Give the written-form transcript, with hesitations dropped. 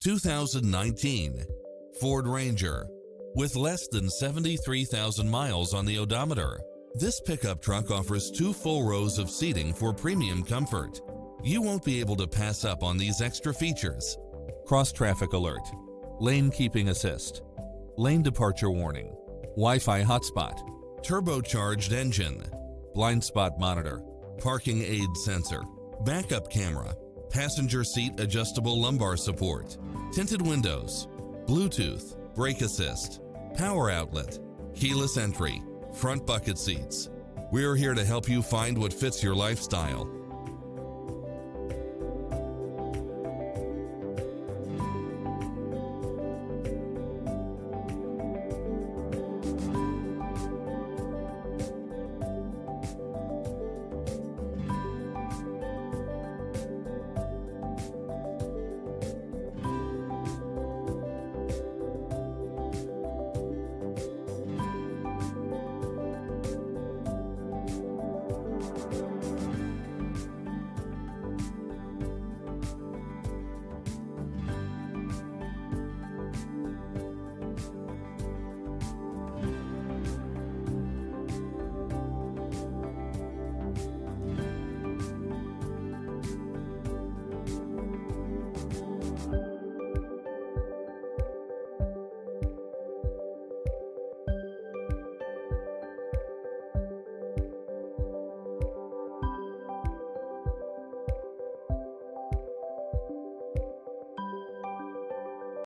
2019 Ford Ranger. With less than 73,000 miles on the odometer, this pickup truck offers 2 full rows of seating for premium comfort. You won't be able to pass up on these extra features: cross-traffic alert, lane keeping assist, lane departure warning, Wi-Fi hotspot, turbocharged engine, blind spot monitor, parking aid sensor, backup camera, passenger seat adjustable lumbar support, tinted windows, Bluetooth, brake assist, power outlet, keyless entry, front bucket seats. We're here to help you find what fits your lifestyle.